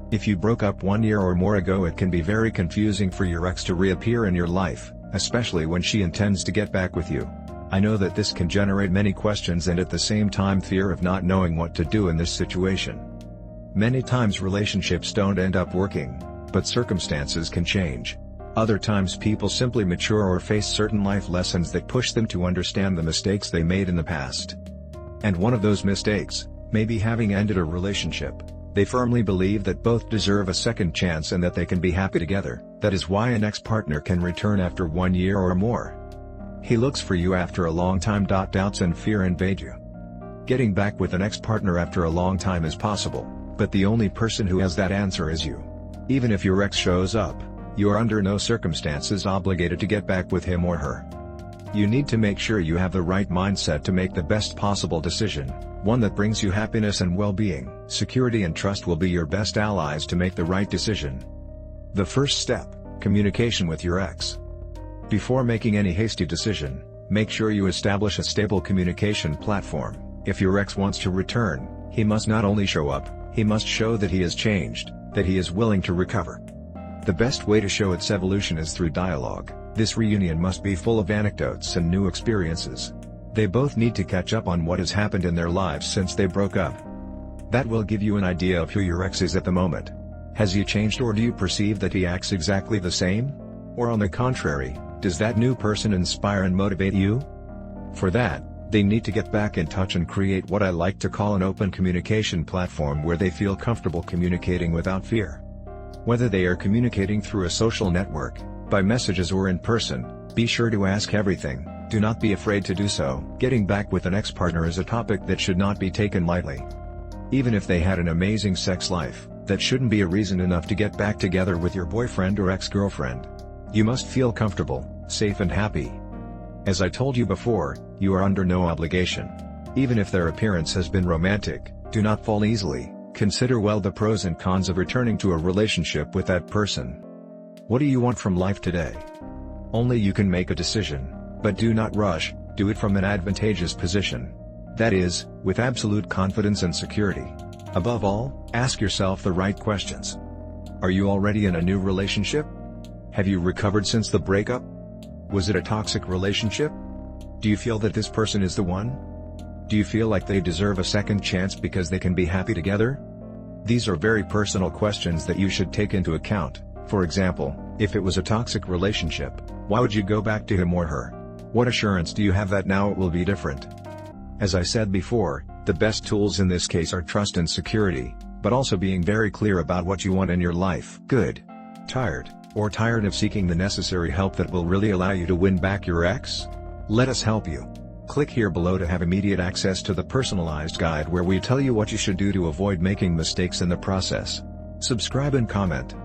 If you broke up 1 year or more ago, it can be very confusing for your ex to reappear in your life, especially when she intends to get back with you. I know that this can generate many questions and at the same time fear of not knowing what to do in this situation. Many times relationships don't end up working, but circumstances can change. Other times people simply mature or face certain life lessons that push them to understand the mistakes they made in the past. And one of those mistakes may be having ended a relationship. They firmly believe that both deserve a second chance and that they can be happy together. That is why an ex-partner can return after 1 year or more. He looks for you after a long time. Doubts and fear invade you. Getting back with an ex-partner after a long time is possible, but the only person who has that answer is you. Even if your ex shows up, you are under no circumstances obligated to get back with him or her. You need to make sure you have the right mindset to make the best possible decision, one that brings you happiness and well-being. Security and trust will be your best allies to make the right decision. The first step: communication with your ex. Before making any hasty decision, make sure you establish a stable communication platform. If your ex wants to return, he must not only show up, he must show that he has changed, that he is willing to recover. The best way to show its evolution is through dialogue. This reunion must be full of anecdotes and new experiences. They both need to catch up on what has happened in their lives since they broke up. That will give you an idea of who your ex is at the moment. Has he changed, or do you perceive that he acts exactly the same? Or on the contrary, does that new person inspire and motivate you? For that, they need to get back in touch and create what I like to call an open communication platform where they feel comfortable communicating without fear. Whether they are communicating through a social network, by messages or in person, be sure to ask everything. Do not be afraid to do so. Getting back with an ex-partner is a topic that should not be taken lightly. Even if they had an amazing sex life, that shouldn't be a reason enough to get back together with your boyfriend or ex-girlfriend. You must feel comfortable, safe and happy. As I told you before, you are under no obligation. Even if their appearance has been romantic, do not fall easily. Consider well the pros and cons of returning to a relationship with that person. What do you want from life today? Only you can make a decision, but do not rush. Do it from an advantageous position. That is, with absolute confidence and security. Above all, ask yourself the right questions. Are you already in a new relationship? Have you recovered since the breakup? Was it a toxic relationship? Do you feel that this person is the one? Do you feel like they deserve a second chance because they can be happy together? These are very personal questions that you should take into account. For example, if it was a toxic relationship, why would you go back to him or her? What assurance do you have that now it will be different? As I said before, the best tools in this case are trust and security, but also being very clear about what you want in your life. Good. Tired, or tired of seeking the necessary help that will really allow you to win back your ex? Let us help you. Click here below to have immediate access to the personalized guide where we tell you what you should do to avoid making mistakes in the process. Subscribe and comment.